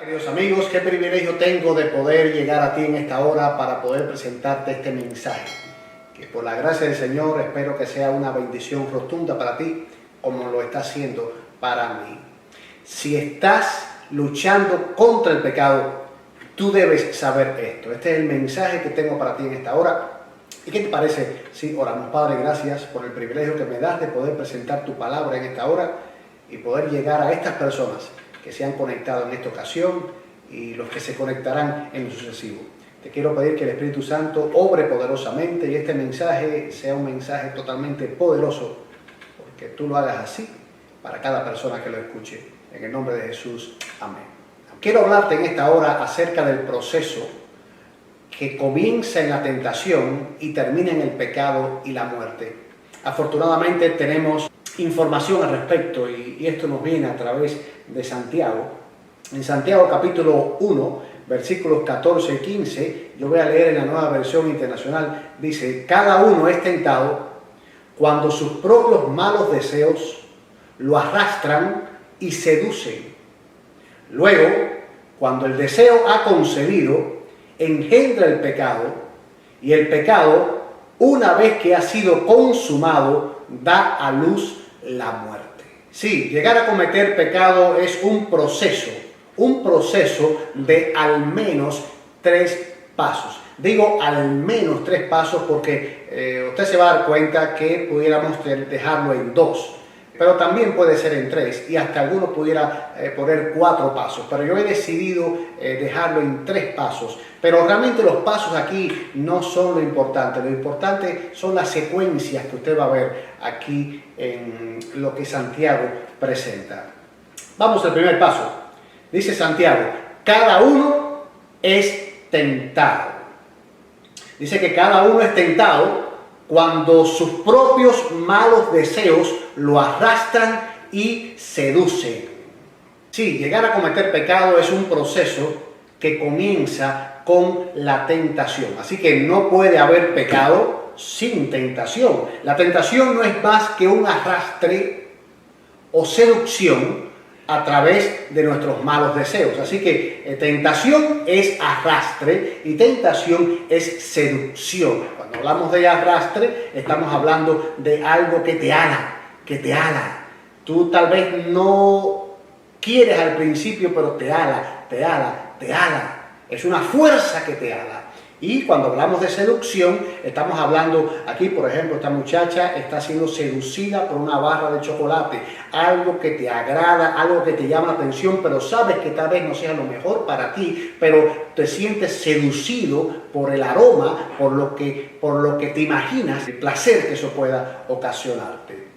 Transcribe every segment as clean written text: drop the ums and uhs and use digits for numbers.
Queridos amigos, qué privilegio tengo de poder llegar a ti en esta hora para poder presentarte este mensaje, que por la gracia del Señor espero que sea una bendición rotunda para ti, como lo está haciendo para mí. Si estás luchando contra el pecado, tú debes saber esto. Este es el mensaje que tengo para ti en esta hora. ¿Y qué te parece si oramos? Padre, gracias por el privilegio que me das de poder presentar tu palabra en esta hora y poder llegar a estas personas que se han conectado en esta ocasión y los que se conectarán en lo sucesivo. Te quiero pedir que el Espíritu Santo obre poderosamente y este mensaje sea un mensaje totalmente poderoso, porque tú lo hagas así para cada persona que lo escuche. En el nombre de Jesús, amén. Quiero hablarte en esta hora acerca del proceso que comienza en la tentación y termina en el pecado y la muerte. Afortunadamente tenemos información al respecto y esto nos viene a través de Santiago. En Santiago capítulo 1, versículos 14 y 15, yo voy a leer en la Nueva Versión Internacional, dice: cada uno es tentado cuando sus propios malos deseos lo arrastran y seducen. Luego, cuando el deseo ha concebido, engendra el pecado, y el pecado, una vez que ha sido consumado, da a luz la muerte. Sí, llegar a cometer pecado es un proceso de al menos 3 pasos. Digo al menos 3 pasos porque usted se va a dar cuenta que pudiéramos dejarlo en 2. Pero también puede ser en 3 y hasta algunos pudiera poner 4 pasos. Pero yo he decidido dejarlo en 3 pasos. Pero realmente los pasos aquí no son lo importante. Lo importante son las secuencias que usted va a ver aquí en lo que Santiago presenta. Vamos al primer paso. Dice Santiago: cada uno es tentado. Dice que cada uno es tentado cuando sus propios malos deseos lo arrastran y seducen. Sí, llegar a cometer pecado es un proceso que comienza con la tentación. Así que no puede haber pecado sin tentación. La tentación no es más que un arrastre o seducción a través de nuestros malos deseos. Así que tentación es arrastre y tentación es seducción. Cuando hablamos de arrastre, estamos hablando de algo que te ala, Tú tal vez no quieres al principio, pero te ala. Es una fuerza que te ala. Y cuando hablamos de seducción, estamos hablando aquí, por ejemplo, esta muchacha está siendo seducida por una barra de chocolate, algo que te agrada, algo que te llama la atención, pero sabes que tal vez no sea lo mejor para ti, pero te sientes seducido por el aroma, por lo que te imaginas, el placer que eso pueda ocasionarte.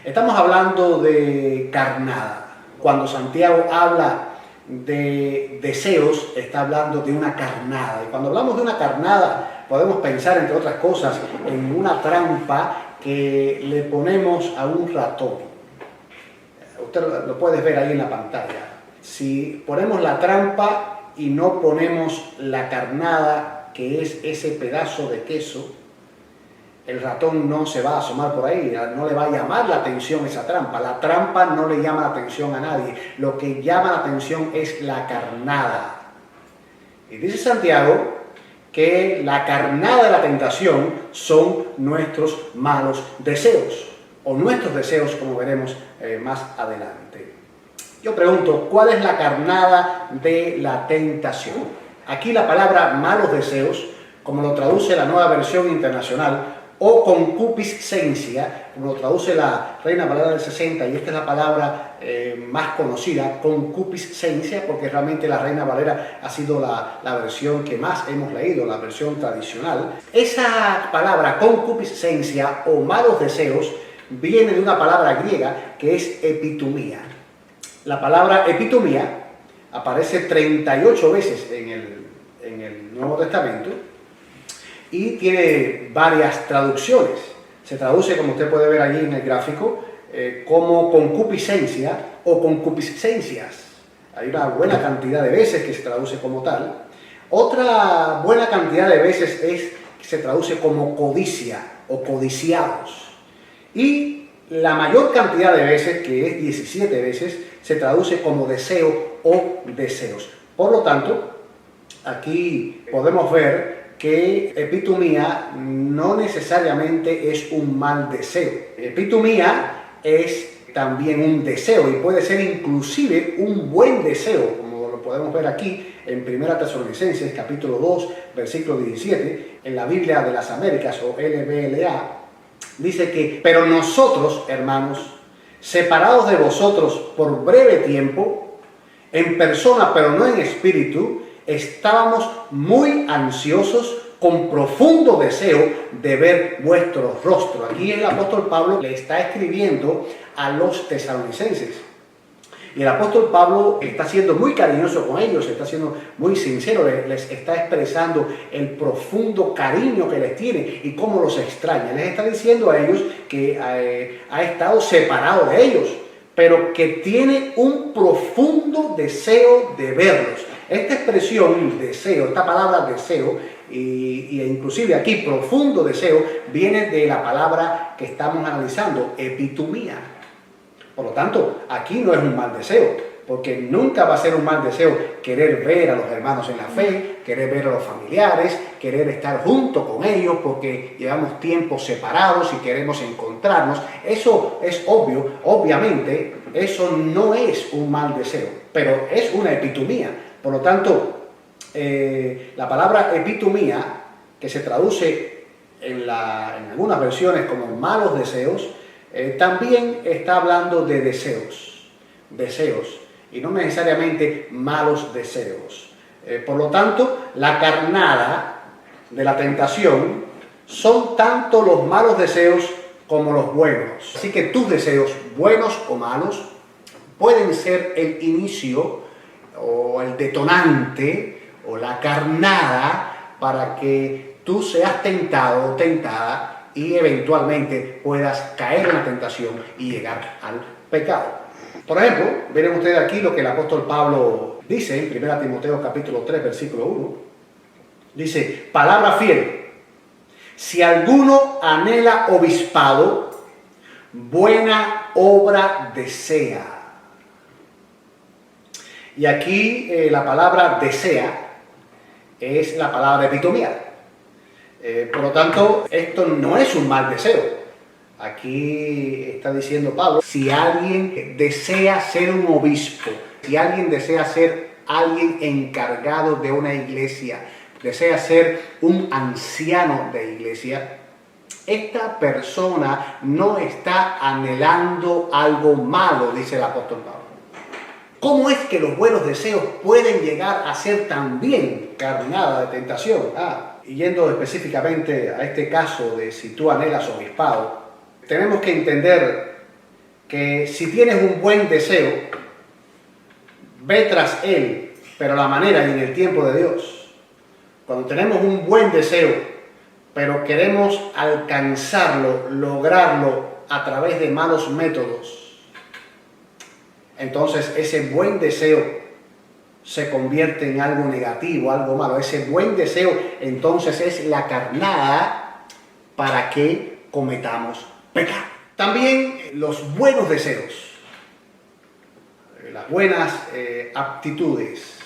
Estamos hablando de carnada. Cuando Santiago habla de deseos, está hablando de una carnada. Y cuando hablamos de una carnada, podemos pensar, entre otras cosas, en una trampa que le ponemos a un ratón. Usted lo puede ver ahí en la pantalla. Si ponemos la trampa y no ponemos la carnada, que es ese pedazo de queso, el ratón no se va a asomar por ahí, no le va a llamar la atención esa trampa. La trampa no le llama la atención a nadie. Lo que llama la atención es la carnada. Y dice Santiago que la carnada de la tentación son nuestros malos deseos, o nuestros deseos, como veremos más adelante. Yo pregunto, ¿cuál es la carnada de la tentación? Aquí la palabra malos deseos, como lo traduce la Nueva Versión Internacional, o concupiscencia, como lo traduce la Reina Valera del 60, y esta es la palabra más conocida, concupiscencia, porque realmente la Reina Valera ha sido la versión que más hemos leído, la versión tradicional. Esa palabra concupiscencia o malos deseos viene de una palabra griega que es epitumía. La palabra epitumía aparece 38 veces en el Nuevo Testamento, y tiene varias traducciones. Se traduce, como usted puede ver allí en el gráfico, como concupiscencia o concupiscencias. Hay una buena cantidad de veces que se traduce como tal. Otra buena cantidad de veces se traduce como codicia o codiciados. Y la mayor cantidad de veces, que es 17 veces, se traduce como deseo o deseos. Por lo tanto, aquí podemos ver que epitumía no necesariamente es un mal deseo. Epitumía es también un deseo y puede ser inclusive un buen deseo, como lo podemos ver aquí en 1 Tesalonicenses capítulo 2, versículo 17, en la Biblia de las Américas o LBLA, dice que, pero nosotros, hermanos, separados de vosotros por breve tiempo, en persona pero no en espíritu, estábamos muy ansiosos con profundo deseo de ver vuestro rostro. Aquí el apóstol Pablo le está escribiendo a los tesalonicenses. Y el apóstol Pablo está siendo muy cariñoso con ellos, está siendo muy sincero, les está expresando el profundo cariño que les tiene y cómo los extraña. Les está diciendo a ellos que ha estado separado de ellos, pero que tiene un profundo deseo de verlos. Esta expresión, deseo, esta palabra deseo, y inclusive aquí profundo deseo, viene de la palabra que estamos analizando, epitumía. Por lo tanto, aquí no es un mal deseo, porque nunca va a ser un mal deseo querer ver a los hermanos en la fe, querer ver a los familiares, querer estar junto con ellos porque llevamos tiempos separados y queremos encontrarnos. Eso es obvio, obviamente, eso no es un mal deseo, pero es una epitumía. Por lo tanto, la palabra epitumía, que se traduce en algunas versiones como malos deseos, también está hablando de deseos, y no necesariamente malos deseos. Por lo tanto, la carnada de la tentación son tanto los malos deseos como los buenos. Así que tus deseos, buenos o malos, pueden ser el inicio o el detonante o la carnada para que tú seas tentado o tentada y eventualmente puedas caer en la tentación y llegar al pecado. Por ejemplo, miren ustedes aquí lo que el apóstol Pablo dice en 1 Timoteo capítulo 3, versículo 1. Dice, palabra fiel, si alguno anhela obispado, buena obra desea. Y aquí la palabra desea es la palabra epitomía. Por lo tanto, esto no es un mal deseo. Aquí está diciendo Pablo, si alguien desea ser un obispo, si alguien desea ser alguien encargado de una iglesia, desea ser un anciano de iglesia, esta persona no está anhelando algo malo, dice el apóstol Pablo. ¿Cómo es que los buenos deseos pueden llegar a ser también carnada de tentación? Y yendo específicamente a este caso de si tú anhelas obispado, tenemos que entender que si tienes un buen deseo, ve tras él, pero a la manera y en el tiempo de Dios. Cuando tenemos un buen deseo, pero queremos alcanzarlo, lograrlo a través de malos métodos, entonces ese buen deseo se convierte en algo negativo, algo malo. Ese buen deseo entonces es la carnada para que cometamos pecado. También los buenos deseos, las buenas aptitudes,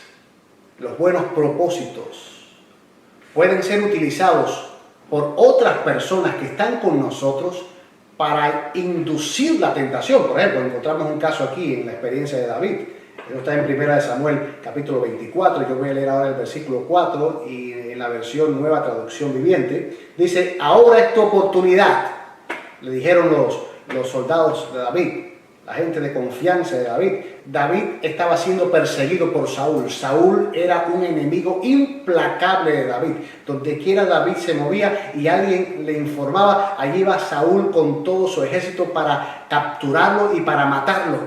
los buenos propósitos pueden ser utilizados por otras personas que están con nosotros para inducir la tentación. Por ejemplo, encontramos un caso aquí en la experiencia de David. Esto está en 1 Samuel capítulo 24, yo voy a leer ahora el versículo 4 y en la versión Nueva Traducción Viviente, dice, ahora es tu oportunidad, le dijeron los soldados de David, la gente de confianza de David. David estaba siendo perseguido por Saúl. Saúl era un enemigo implacable de David. Donde quiera David se movía y alguien le informaba, allí iba Saúl con todo su ejército para capturarlo y para matarlo.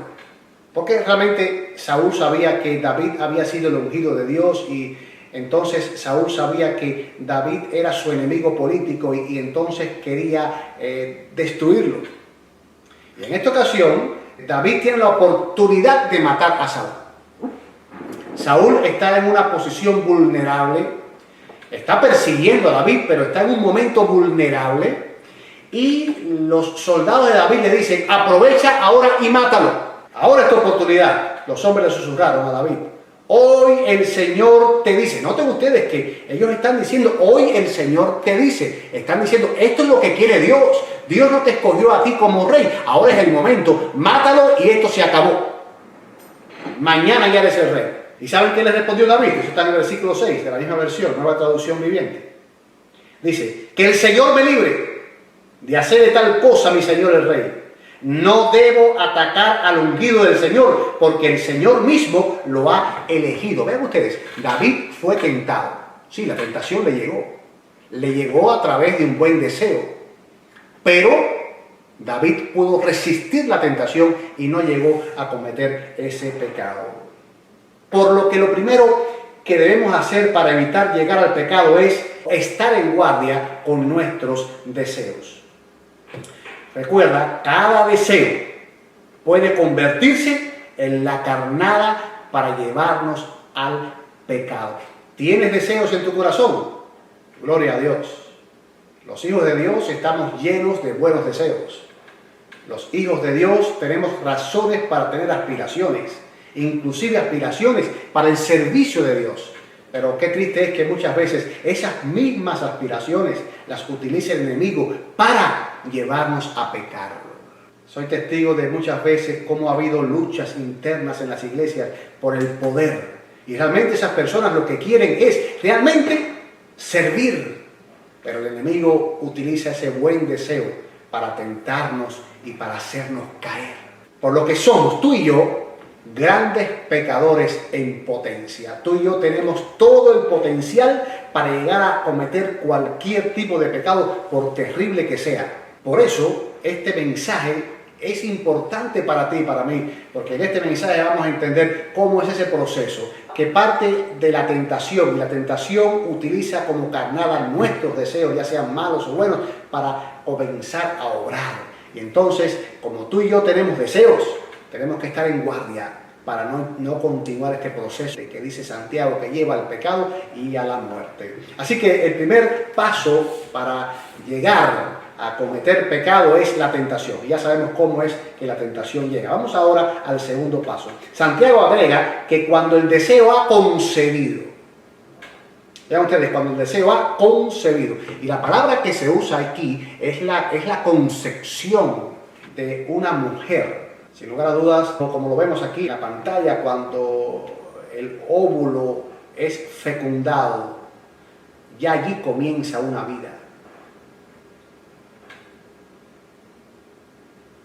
Porque realmente Saúl sabía que David había sido el ungido de Dios y entonces Saúl sabía que David era su enemigo político y entonces quería destruirlo. Y en esta ocasión David tiene la oportunidad de matar a Saúl. Saúl está en una posición vulnerable, está persiguiendo a David, pero está en un momento vulnerable y los soldados de David le dicen, aprovecha ahora y mátalo. Ahora es tu oportunidad. Los hombres le susurraron a David. Hoy el Señor te dice. Noten ustedes que ellos están diciendo, hoy el Señor te dice. Están diciendo, esto es lo que quiere Dios. Dios no te escogió a ti como rey. Ahora es el momento. Mátalo y esto se acabó. Mañana ya eres el rey. ¿Y saben qué le respondió David? Eso está en el versículo 6 de la misma versión, Nueva Traducción Viviente. Dice, que el Señor me libre de hacer de tal cosa, mi Señor el rey. No debo atacar al ungido del Señor, porque el Señor mismo lo ha elegido. Vean ustedes, David fue tentado. Sí, la tentación le llegó. Le llegó a través de un buen deseo. Pero David pudo resistir la tentación y no llegó a cometer ese pecado. Por lo que lo primero que debemos hacer para evitar llegar al pecado es estar en guardia con nuestros deseos. Recuerda, cada deseo puede convertirse en la carnada para llevarnos al pecado. ¿Tienes deseos en tu corazón? Gloria a Dios. Los hijos de Dios estamos llenos de buenos deseos. Los hijos de Dios tenemos razones para tener aspiraciones, inclusive aspiraciones para el servicio de Dios. Pero qué triste es que muchas veces esas mismas aspiraciones las utiliza el enemigo para llevarnos a pecar. Soy testigo de muchas veces cómo ha habido luchas internas en las iglesias por el poder. Y realmente esas personas lo que quieren es realmente servir. Pero el enemigo utiliza ese buen deseo para tentarnos y para hacernos caer. Por lo que somos tú y yo grandes pecadores en potencia. Tú y yo tenemos todo el potencial para llegar a cometer cualquier tipo de pecado, por terrible que sea. Por eso, este mensaje es importante para ti y para mí, porque en este mensaje vamos a entender cómo es ese proceso, que parte de la tentación, y la tentación utiliza como carnada nuestros deseos, ya sean malos o buenos, para comenzar a obrar. Y entonces, como tú y yo tenemos deseos, tenemos que estar en guardia para no continuar este proceso que dice Santiago que lleva al pecado y a la muerte. Así que el primer paso para llegar a cometer pecado es la tentación. Y ya sabemos cómo es que la tentación llega. Vamos ahora al segundo paso. Santiago agrega que cuando el deseo ha concebido, vean ustedes, cuando el deseo ha concebido, y la palabra que se usa aquí es la concepción de una mujer. Sin lugar a dudas, como lo vemos aquí en la pantalla, cuando el óvulo es fecundado, ya allí comienza una vida.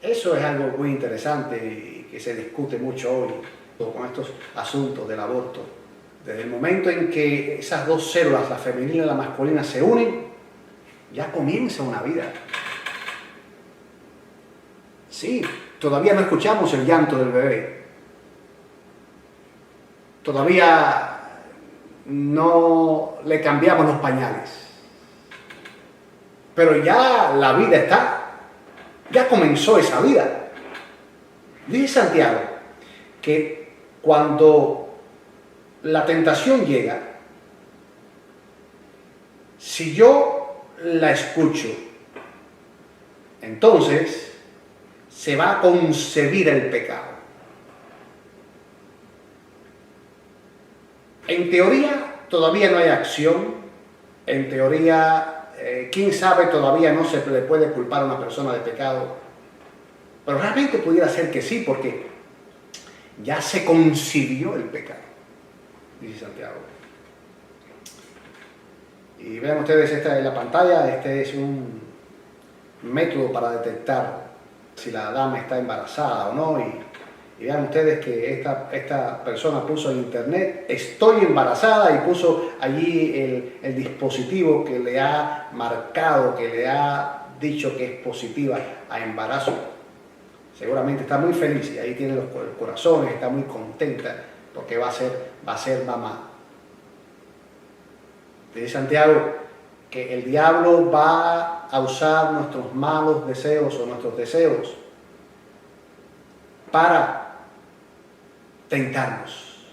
Eso es algo muy interesante y que se discute mucho hoy con estos asuntos del aborto. Desde el momento en que esas dos células, la femenina y la masculina, se unen, ya comienza una vida. Sí, todavía no escuchamos el llanto del bebé. Todavía no le cambiamos los pañales. Pero ya la vida está. Ya comenzó esa vida. Dice Santiago que cuando la tentación llega, si yo la escucho, entonces se va a concebir el pecado. En teoría todavía no hay acción. En teoría, quién sabe, todavía no se le puede culpar a una persona de pecado. Pero realmente pudiera ser que sí, porque ya se concibió el pecado, dice Santiago. Y vean ustedes, esta en la pantalla, este es un método para detectar si la dama está embarazada o no. Y vean ustedes que esta persona puso en internet, estoy embarazada, y puso allí el dispositivo que le ha marcado, que le ha dicho que es positiva a embarazo. Seguramente está muy feliz y ahí tiene los corazones, está muy contenta porque va a ser mamá. Dice Santiago que el diablo va a usar nuestros malos deseos o nuestros deseos para tentarnos.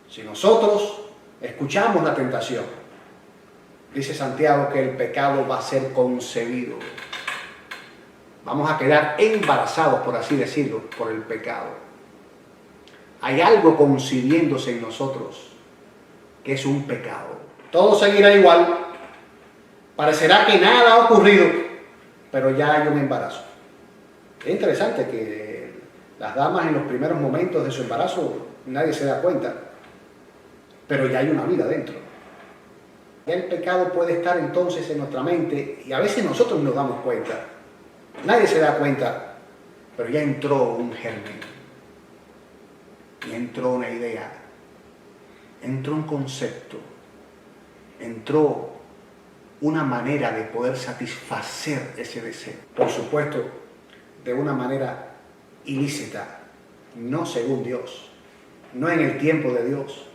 Si nosotros escuchamos la tentación, dice Santiago que el pecado va a ser concebido. Vamos a quedar embarazados, por así decirlo, por el pecado. Hay algo concibiéndose en nosotros que es un pecado. Todo seguirá igual. Parecerá que nada ha ocurrido, pero ya hay un embarazo. Es interesante que las damas en los primeros momentos de su embarazo nadie se da cuenta, pero ya hay una vida dentro. Ya el pecado puede estar entonces en nuestra mente y a veces nosotros nos damos cuenta. Nadie se da cuenta, pero ya entró un germen, ya entró una idea, entró un concepto, entró una manera de poder satisfacer ese deseo. Por supuesto, de una manera ilícita, no según Dios, no en el tiempo de Dios,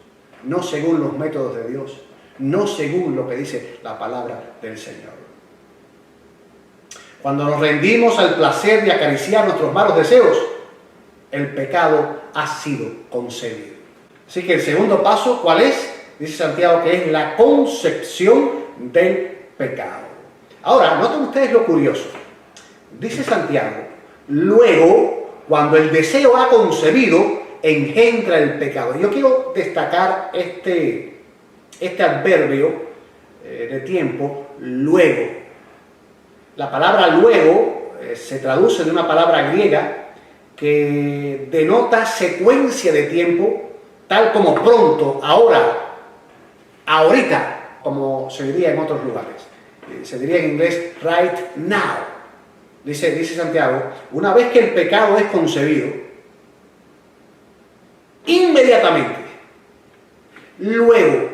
no según los métodos de Dios, no según lo que dice la palabra del Señor. Cuando nos rendimos al placer de acariciar nuestros malos deseos, el pecado ha sido concebido. Así que el segundo paso, ¿cuál es? Dice Santiago que es la concepción del pecado. Ahora, noten ustedes lo curioso. Dice Santiago, luego, cuando el deseo ha concebido, engendra el pecado. Yo quiero destacar este adverbio de tiempo, luego. La palabra luego se traduce de una palabra griega que denota secuencia de tiempo, tal como pronto, ahora, ahorita, como se diría en otros lugares. Se diría en inglés right now. Dice Santiago, una vez que el pecado es concebido, inmediatamente, luego,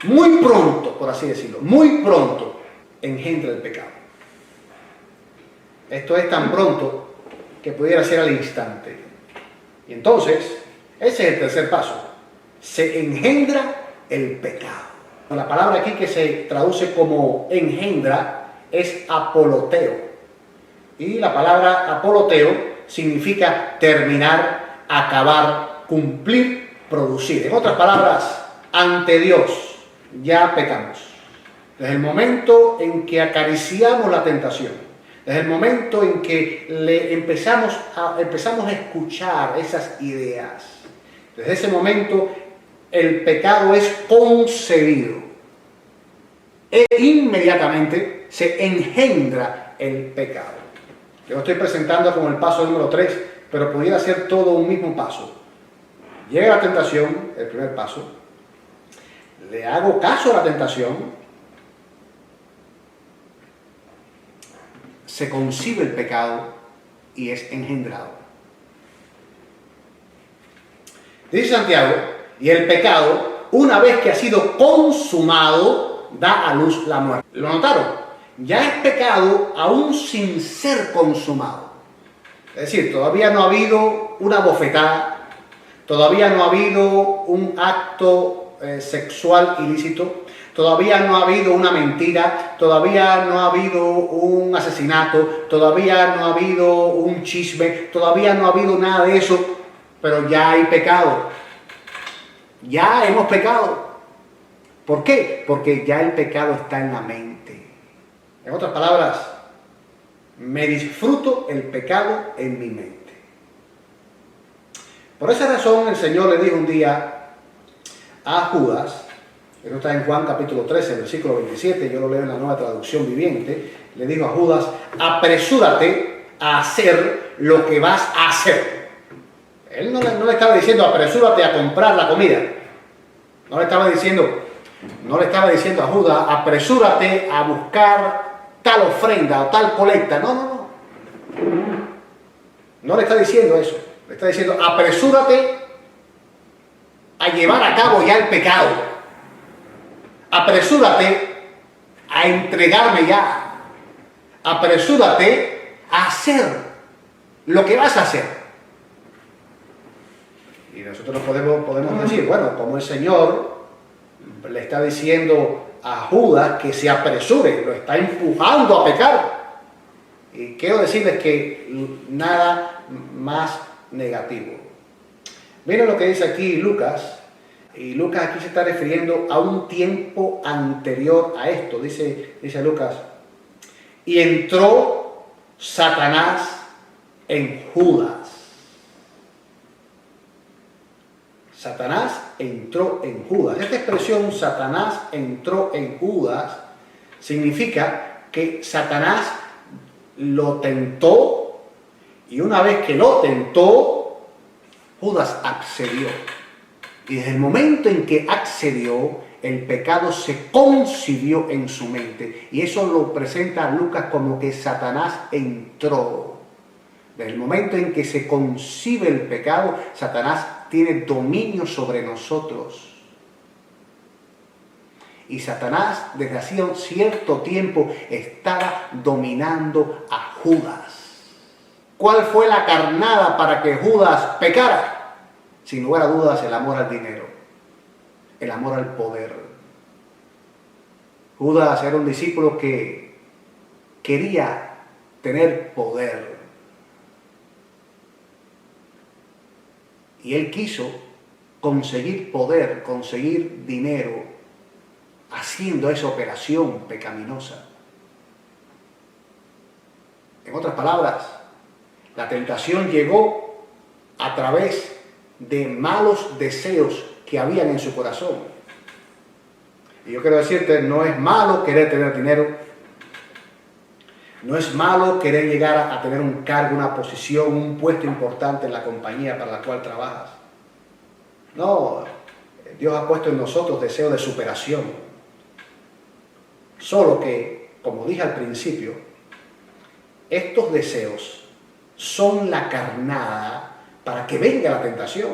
muy pronto, por así decirlo, muy pronto, engendra el pecado. Esto es tan pronto que pudiera ser al instante. Y entonces, ese es el tercer paso. Se engendra el pecado. La palabra aquí que se traduce como engendra es apoloteo. Y la palabra apoloteo significa terminar, acabar, cumplir, producir. En otras palabras, ante Dios ya pecamos. Desde el momento en que acariciamos la tentación, desde el momento en que empezamos a escuchar esas ideas, desde ese momento el pecado es concebido e inmediatamente se engendra el pecado. Yo lo estoy presentando como el paso número 3, pero pudiera ser todo un mismo paso. Llega la tentación, el primer paso, le hago caso a la tentación, se concibe el pecado y es engendrado. Dice Santiago, y el pecado, una vez que ha sido consumado, da a luz la muerte. ¿Lo notaron? Ya es pecado aún sin ser consumado. Es decir, todavía no ha habido una bofetada, todavía no ha habido un acto sexual ilícito, todavía no ha habido una mentira, todavía no ha habido un asesinato, todavía no ha habido un chisme, todavía no ha habido nada de eso, pero ya hay pecado. Ya hemos pecado. ¿Por qué? Porque ya el pecado está en la mente. En otras palabras, me disfruto el pecado en mi mente. Por esa razón el Señor le dijo un día a Judas, esto está en Juan capítulo 13, versículo 27, yo lo leo en la Nueva Traducción Viviente, le dijo a Judas, apresúrate a hacer lo que vas a hacer. Él no le estaba diciendo, apresúrate a comprar la comida. No le estaba diciendo a Judas, apresúrate a buscar tal ofrenda o tal colecta. No. No le está diciendo eso. Le está diciendo, apresúrate a llevar a cabo ya el pecado. Apresúrate a entregarme ya. Apresúrate a hacer lo que vas a hacer. Y nosotros podemos decir, bueno, como el Señor le está diciendo a Judas que se apresure, lo está empujando a pecar. Y quiero decirles que nada más negativo. Miren lo que dice aquí Lucas, y Lucas aquí se está refiriendo a un tiempo anterior a esto. Dice Lucas, y entró Satanás en Judas. Satanás entró en Judas. Esta expresión, Satanás entró en Judas, significa que Satanás lo tentó y una vez que lo tentó, Judas accedió. Y desde el momento en que accedió, el pecado se concibió en su mente. Y eso lo presenta Lucas como que Satanás entró. Desde el momento en que se concibe el pecado, Satanás tiene dominio sobre nosotros. Y Satanás desde hacía cierto tiempo estaba dominando a Judas. ¿Cuál fue la carnada para que Judas pecara? Sin lugar a dudas, el amor al dinero, el amor al poder. Judas era un discípulo que quería tener poder. Y él quiso conseguir poder, conseguir dinero, haciendo esa operación pecaminosa. En otras palabras, la tentación llegó a través de malos deseos que habían en su corazón. Y yo quiero decirte, no es malo querer tener dinero, no es malo querer llegar a tener un cargo, una posición, un puesto importante en la compañía para la cual trabajas. No, Dios ha puesto en nosotros deseo de superación. Solo que, como dije al principio, estos deseos son la carnada para que venga la tentación.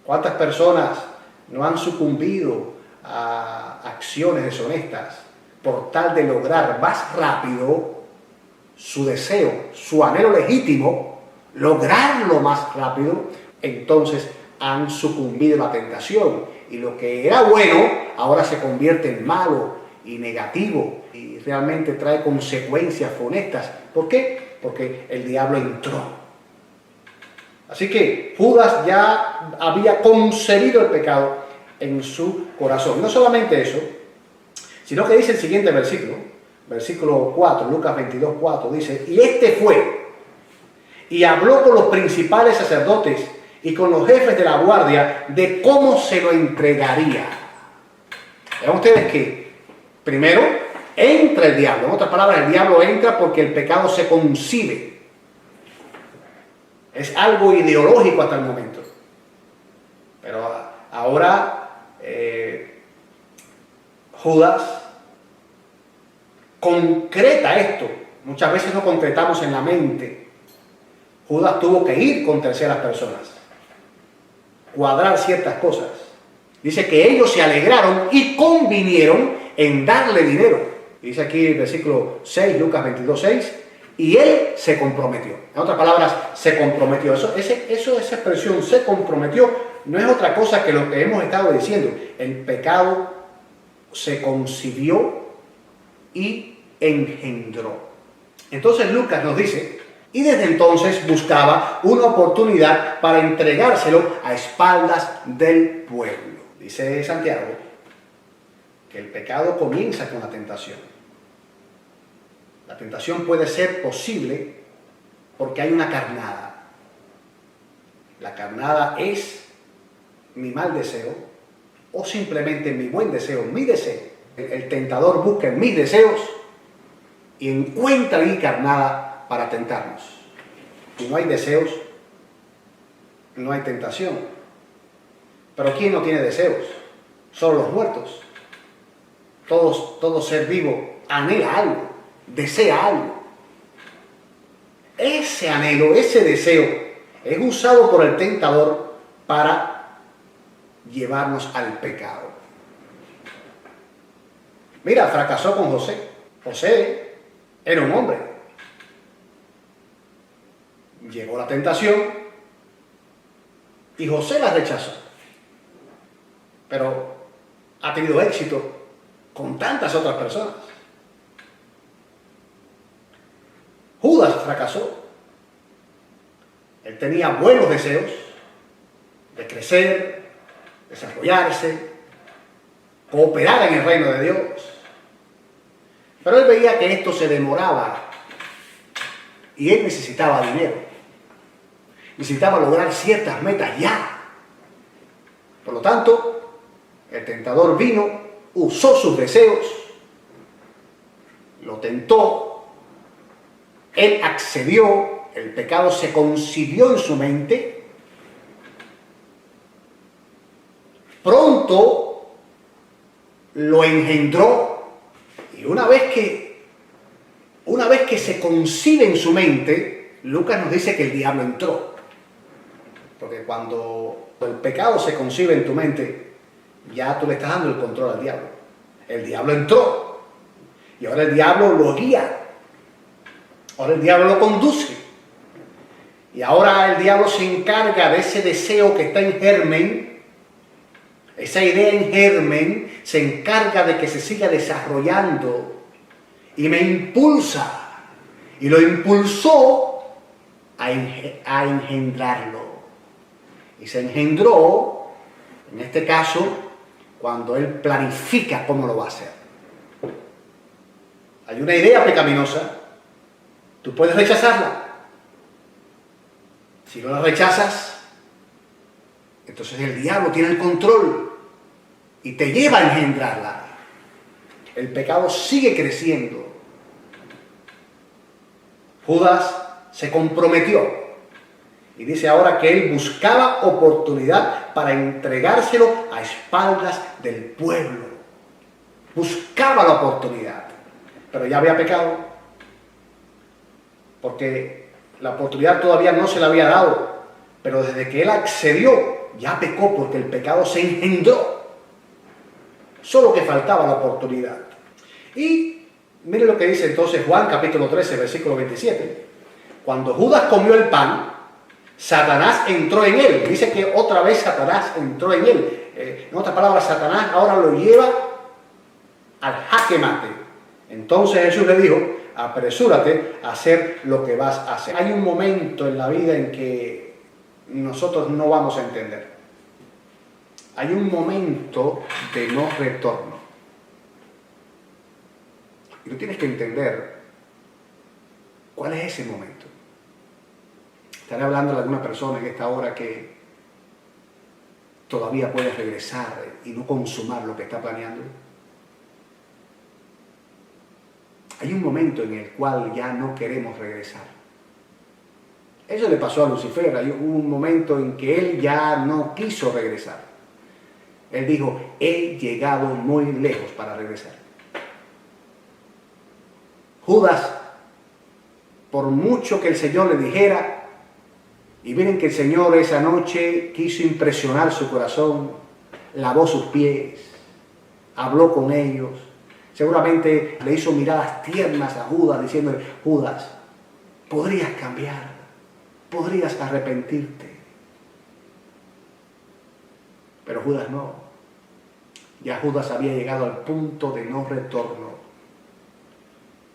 ¿Cuántas personas no han sucumbido a acciones deshonestas por tal de lograr más rápido su deseo, su anhelo legítimo, lograrlo más rápido? Entonces han sucumbido a la tentación y lo que era bueno ahora se convierte en malo y negativo y realmente trae consecuencias funestas. ¿Por qué? Porque el diablo entró. Así que Judas ya había concebido el pecado en su corazón. No solamente eso, sino que dice el siguiente versículo, versículo 4, Lucas 22, 4, dice: y este fue y habló con los principales sacerdotes y con los jefes de la guardia de cómo se lo entregaría. Vean ustedes que primero entra el diablo. En otras palabras, el diablo entra porque el pecado se concibe. Es algo ideológico hasta el momento. Pero ahora Judas concreta esto. Muchas veces no concretamos en la mente. Judas tuvo que ir con terceras personas, cuadrar ciertas cosas. Dice que ellos se alegraron y convinieron en darle dinero. Dice aquí el versículo 6, Lucas 22, 6. Y él se comprometió. En otras palabras, se comprometió. Esa expresión, se comprometió, no es otra cosa que lo que hemos estado diciendo. El pecado se concibió y engendró. Entonces Lucas nos dice, y desde entonces buscaba una oportunidad para entregárselo a espaldas del pueblo. Dice Santiago que el pecado comienza con la tentación. La tentación puede ser posible porque hay una carnada. La carnada es mi mal deseo o simplemente mi buen deseo, mi deseo. El tentador busca en mis deseos y encuentra ahí carnada para tentarnos. Si no hay deseos, no hay tentación. Pero ¿quién no tiene deseos? Solo los muertos. Todo ser vivo anhela algo. Desea algo. Ese anhelo, ese deseo es usado por el tentador para llevarnos al pecado. Mira, fracasó con José. José era un hombre. Llegó la tentación y José la rechazó. Pero ha tenido éxito con tantas otras personas. Judas fracasó. Él tenía buenos deseos de crecer, desarrollarse, cooperar en el reino de Dios. Pero él veía que esto se demoraba Y él necesitaba dinero. Necesitaba lograr ciertas metas ya. Por lo tanto, el tentador vino, usó sus deseos, lo tentó, él accedió, el pecado se concibió en su mente. Pronto lo engendró, y una vez que se concibe en su mente, Lucas nos dice que el diablo entró. Porque cuando el pecado se concibe en tu mente, ya tú le estás dando el control al diablo. El diablo entró, y ahora el diablo lo guía, ahora el diablo lo conduce, y ahora el diablo se encarga de ese deseo que está en germen. Esa idea en germen se encarga de que se siga desarrollando y me impulsa. Y lo impulsó a engendrarlo. Y se engendró, en este caso, cuando él planifica cómo lo va a hacer. Hay una idea pecaminosa, tú puedes rechazarla. Si no la rechazas, entonces el diablo tiene el control y te lleva a engendrarla. El pecado sigue creciendo. Judas se comprometió y dice ahora que él buscaba oportunidad para entregárselo a espaldas del pueblo. Buscaba la oportunidad, pero ya había pecado, porque la oportunidad todavía no se le había dado, pero desde que él accedió, ya pecó, porque el pecado se engendró. Solo que faltaba la oportunidad. Y mire lo que dice entonces Juan capítulo 13, versículo 27. Cuando Judas comió el pan, Satanás entró en él. Dice que otra vez Satanás entró en él. En otras palabras, Satanás ahora lo lleva al jaque mate. Entonces Jesús le dijo: apresúrate a hacer lo que vas a hacer. Hay un momento en la vida en que nosotros no vamos a entender. Hay un momento de no retorno. Y tú tienes que entender cuál es ese momento. Estaré hablando de alguna persona en esta hora que todavía puede regresar y no consumar lo que está planeando. Hay un momento en el cual ya no queremos regresar. Eso le pasó a Lucifer. Hay un momento en que él ya no quiso regresar. Él dijo: he llegado muy lejos para regresar. Judas, por mucho que el Señor le dijera, y miren que el Señor esa noche quiso impresionar su corazón, lavó sus pies, habló con ellos, seguramente le hizo miradas tiernas a Judas, diciéndole: Judas, podrías cambiar, podrías arrepentirte. Pero Judas no. Ya Judas había llegado al punto de no retorno.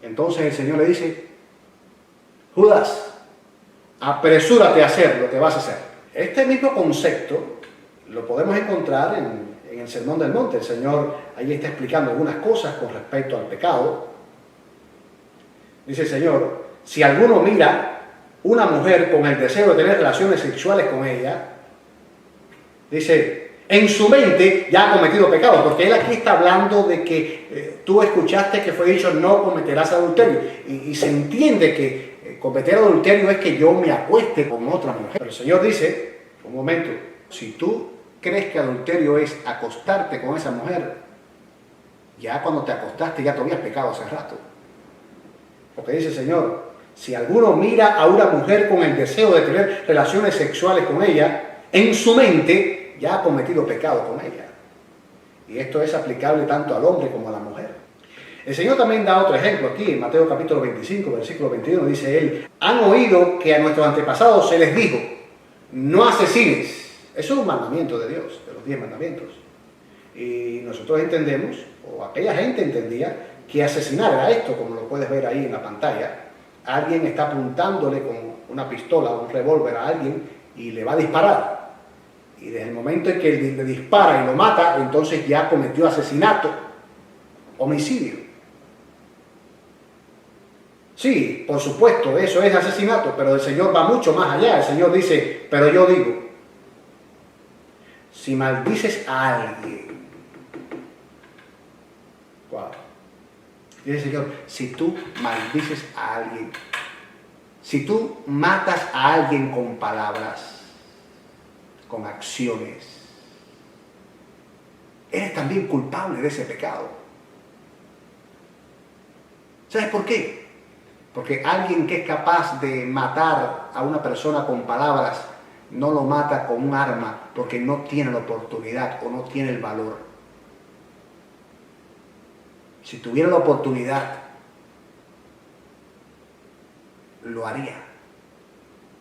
Entonces el Señor le dice: Judas, apresúrate a hacer lo que vas a hacer. Este mismo concepto lo podemos encontrar en el Sermón del Monte. El Señor ahí está explicando algunas cosas con respecto al pecado. Dice el Señor: si alguno mira una mujer con el deseo de tener relaciones sexuales con ella, dice, en su mente ya ha cometido pecado, porque él aquí está hablando de que tú escuchaste que fue dicho: no cometerás adulterio, y se entiende que cometer adulterio es que yo me acueste con otra mujer. Pero el Señor dice: un momento, si tú crees que adulterio es acostarte con esa mujer, ya cuando te acostaste ya te habías pecado hace rato. Porque dice el Señor: si alguno mira a una mujer con el deseo de tener relaciones sexuales con ella, en su mente ya ha cometido pecado con ella. Y esto es aplicable tanto al hombre como a la mujer. El Señor también da otro ejemplo aquí, en Mateo capítulo 25, versículo 21, dice él: han oído que a nuestros antepasados se les dijo: no asesines. Eso es un mandamiento de Dios, de los 10 mandamientos. Y nosotros entendemos, o aquella gente entendía, que asesinar era esto, como lo puedes ver ahí en la pantalla. Alguien está apuntándole con una pistola o un revólver a alguien y le va a disparar. Y desde el momento en que le dispara y lo mata, entonces ya cometió asesinato, homicidio. Sí, por supuesto, eso es asesinato, pero el Señor va mucho más allá. El Señor dice, pero yo digo, si maldices a alguien, wow, dice el Señor, si tú maldices a alguien, si tú matas a alguien con palabras, con acciones, eres también culpable de ese pecado. ¿Sabes por qué? Porque alguien que es capaz de matar a una persona con palabras, no lo mata con un arma porque no tiene la oportunidad o no tiene el valor. Si tuviera la oportunidad, lo haría.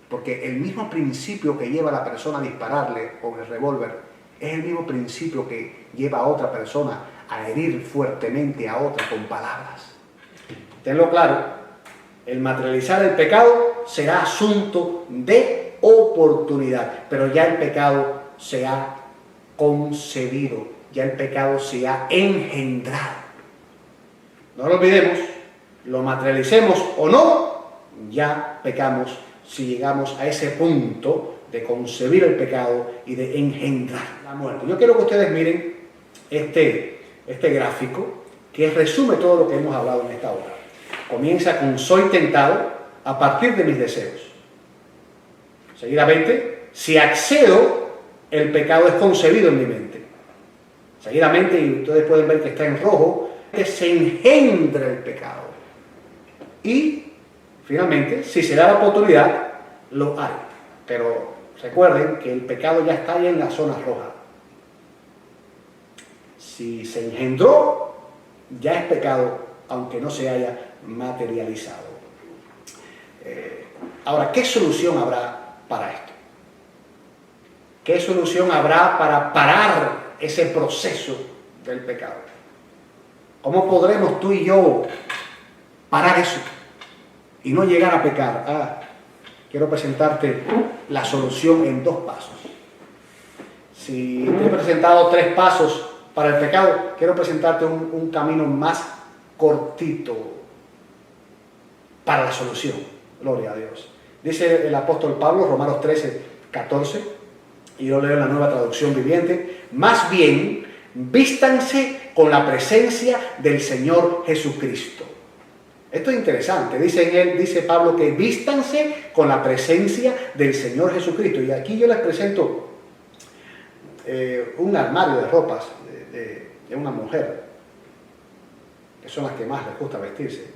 Porque el mismo principio que lleva a la persona a dispararle con el revólver es el mismo principio que lleva a otra persona a herir fuertemente a otra con palabras. Tenlo claro. El materializar el pecado será asunto de oportunidad, pero ya el pecado se ha concebido, ya el pecado se ha engendrado. No lo olvidemos, lo materialicemos o no, ya pecamos si llegamos a ese punto de concebir el pecado y de engendrar la muerte. Yo quiero que ustedes miren este gráfico que resume todo lo que hemos hablado en esta hora. Comienza con soy tentado a partir de mis deseos. Seguidamente, si accedo, el pecado es concebido en mi mente. Seguidamente, y ustedes pueden ver que está en rojo, se engendra el pecado. Y, finalmente, si se da la oportunidad, lo hay. Pero recuerden que el pecado ya está ahí en la zona roja. Si se engendró, ya es pecado, aunque no se haya materializado. Ahora, ¿qué solución habrá para esto? ¿Qué solución habrá para parar ese proceso del pecado? ¿Cómo podremos tú y yo parar eso y no llegar a pecar? Quiero presentarte la solución en 2 pasos. Si te he presentado 3 pasos para el pecado, quiero presentarte un camino más cortito para la solución. Gloria a Dios. Dice el apóstol Pablo, Romanos 13, 14, y yo leo en la Nueva Traducción Viviente: más bien, vístanse con la presencia del Señor Jesucristo. Esto es interesante. Dice Pablo que vístanse con la presencia del Señor Jesucristo. Y aquí yo les presento un armario de ropas de una mujer, que son las que más les gusta vestirse.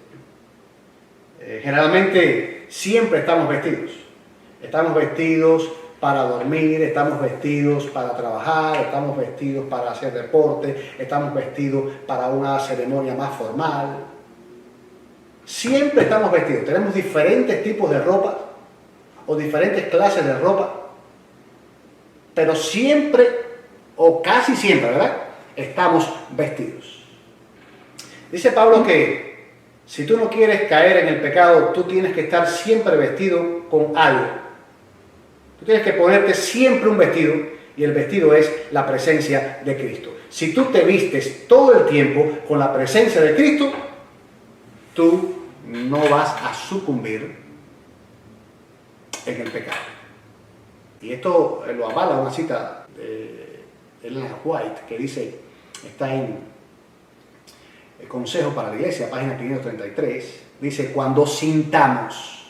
Generalmente siempre estamos vestidos. Estamos vestidos para dormir, estamos vestidos para trabajar, estamos vestidos para hacer deporte, estamos vestidos para una ceremonia más formal. Siempre estamos vestidos. Tenemos diferentes tipos de ropa o diferentes clases de ropa, pero siempre o casi siempre, ¿verdad?, estamos vestidos. Dice Pablo que si tú no quieres caer en el pecado, tú tienes que estar siempre vestido con algo. Tú tienes que ponerte siempre un vestido, y el vestido es la presencia de Cristo. Si tú te vistes todo el tiempo con la presencia de Cristo, tú no vas a sucumbir en el pecado. Y esto lo avala una cita de Ellen White que dice, está en el Consejo para la Iglesia, página 533, dice: cuando sintamos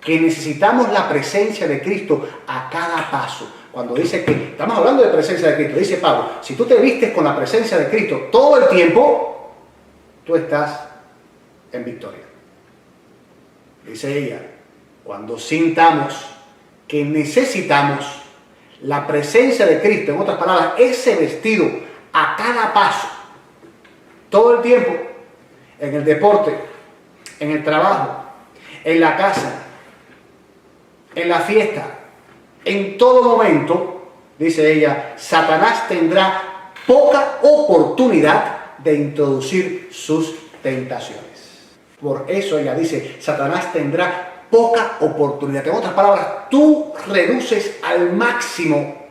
que necesitamos la presencia de Cristo a cada paso, cuando dice que estamos hablando de presencia de Cristo, dice Pablo, si tú te vistes con la presencia de Cristo todo el tiempo, tú estás en victoria. Dice ella, cuando sintamos que necesitamos la presencia de Cristo, en otras palabras, ese vestido a cada paso, todo el tiempo, en el deporte, en el trabajo, en la casa, en la fiesta, en todo momento, dice ella, Satanás tendrá poca oportunidad de introducir sus tentaciones. Por eso ella dice, Satanás tendrá poca oportunidad. En otras palabras, tú reduces al máximo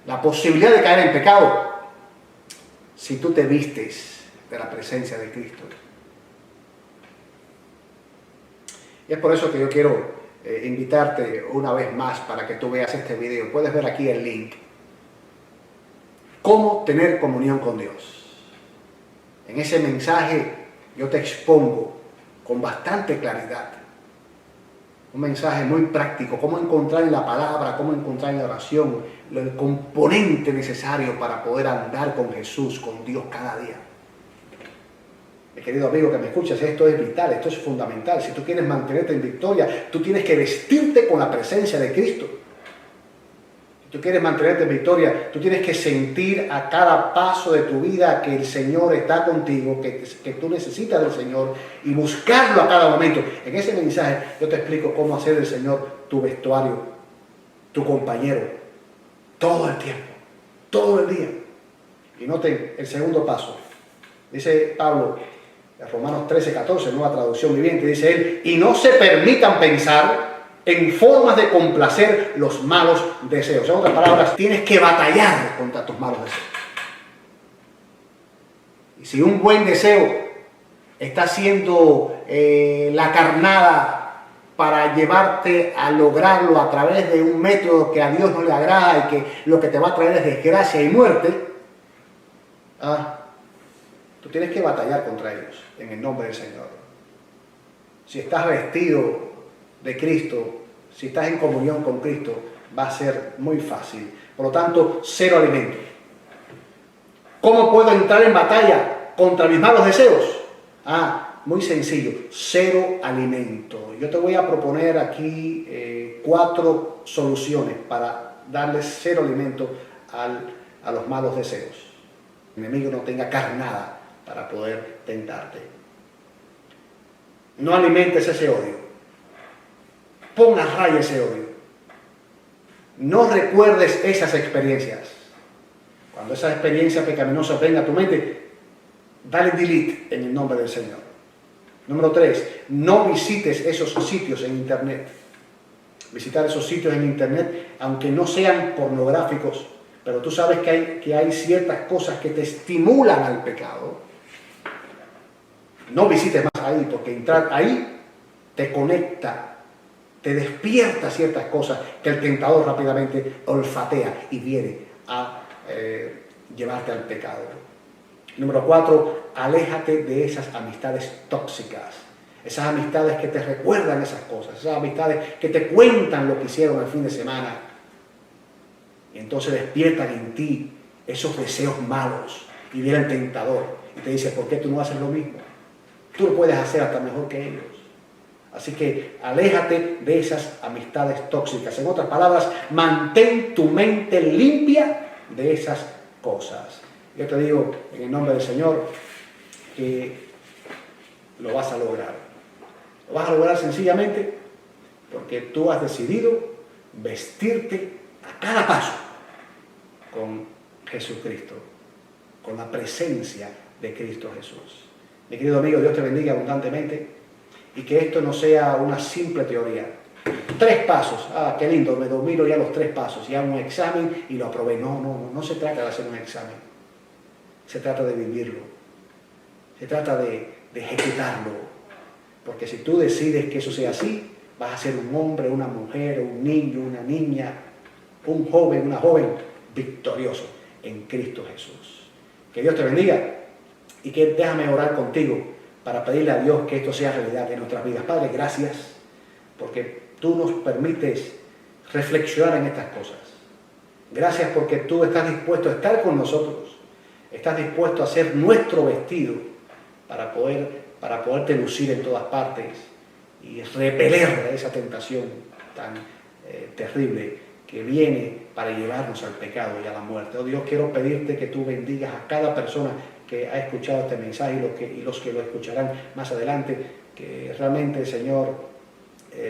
la posibilidad de caer en pecado si tú te vistes de la presencia de Cristo. Y es por eso que yo quiero invitarte una vez más para que tú veas este video. Puedes ver aquí el link. ¿Cómo tener comunión con Dios? En ese mensaje yo te expongo con bastante claridad. Un mensaje muy práctico, cómo encontrar en la palabra, cómo encontrar en la oración el componente necesario para poder andar con Jesús, con Dios cada día. Mi querido amigo que me escuchas, esto es vital, esto es fundamental. Si tú quieres mantenerte en victoria, tú tienes que vestirte con la presencia de Cristo. Si tú quieres mantenerte en victoria, tú tienes que sentir a cada paso de tu vida que el Señor está contigo, que tú necesitas del Señor y buscarlo a cada momento. En ese mensaje yo te explico cómo hacer del Señor tu vestuario, tu compañero, todo el tiempo, todo el día. Y noten el segundo paso. Dice Pablo, en Romanos 13:14, nueva traducción viviente, dice él, y no se permitan pensar en formas de complacer los malos deseos. En otras palabras, tienes que batallar contra tus malos deseos. Y si un buen deseo está siendo la carnada para llevarte a lograrlo a través de un método que a Dios no le agrada y que lo que te va a traer es desgracia y muerte, tú tienes que batallar contra ellos en el nombre del Señor. Si estás vestido de Cristo, si estás en comunión con Cristo, va a ser muy fácil. Por lo tanto, cero alimento. ¿Cómo puedo entrar en batalla contra mis malos deseos? Muy sencillo, cero alimento. Yo te voy a proponer aquí 4 soluciones para darles cero alimento a los malos deseos. El enemigo no tenga carnada para poder tentarte. No alimentes ese odio. Pon a raya ese odio. No recuerdes esas experiencias. Cuando esa experiencia pecaminosa venga a tu mente, dale delete en el nombre del Señor. Número 3, no visites esos sitios en internet. Visitar esos sitios en internet, aunque no sean pornográficos, pero tú sabes que hay ciertas cosas que te estimulan al pecado. No visites más ahí, porque entrar ahí te conecta, te despierta ciertas cosas que el tentador rápidamente olfatea y viene a llevarte al pecado. Número 4, aléjate de esas amistades tóxicas. Esas amistades que te recuerdan esas cosas, esas amistades que te cuentan lo que hicieron el fin de semana. Y entonces despiertan en ti esos deseos malos y viene el tentador y te dice, ¿por qué tú no haces lo mismo? Tú lo puedes hacer hasta mejor que ellos. Así que aléjate de esas amistades tóxicas. En otras palabras, mantén tu mente limpia de esas cosas. Yo te digo, en el nombre del Señor, que lo vas a lograr. Lo vas a lograr sencillamente porque tú has decidido vestirte a cada paso con Jesucristo, con la presencia de Cristo Jesús. Mi querido amigo, Dios te bendiga abundantemente y que esto no sea una simple teoría. 3 pasos, qué lindo, me domino ya los 3 pasos, ya un examen y lo aprobé. No se trata de hacer un examen, se trata de vivirlo, se trata de ejecutarlo, porque si tú decides que eso sea así, vas a ser un hombre, una mujer, un niño, una niña, un joven, una joven victorioso en Cristo Jesús. Que Dios te bendiga y que déjame orar contigo para pedirle a Dios que esto sea realidad en nuestras vidas. Padre, gracias porque tú nos permites reflexionar en estas cosas. Gracias porque tú estás dispuesto a estar con nosotros, estás dispuesto a ser nuestro vestido para poderte lucir en todas partes y repeler esa tentación tan terrible que viene para llevarnos al pecado y a la muerte. Oh Dios, quiero pedirte que tú bendigas a cada persona que ha escuchado este mensaje y los que lo escucharán más adelante, que realmente, Señor,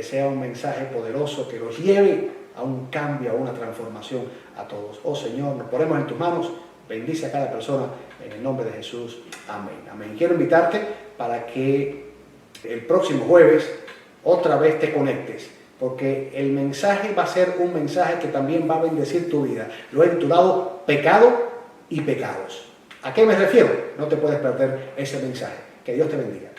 sea un mensaje poderoso que los lleve a un cambio, a una transformación a todos. Oh Señor, nos ponemos en tus manos, bendice a cada persona en el nombre de Jesús. Amén. Amén. Quiero invitarte para que el próximo jueves otra vez te conectes, porque el mensaje va a ser un mensaje que también va a bendecir tu vida. Lo he titulado Pecado y Pecados. ¿A qué me refiero? No te puedes perder ese mensaje. Que Dios te bendiga.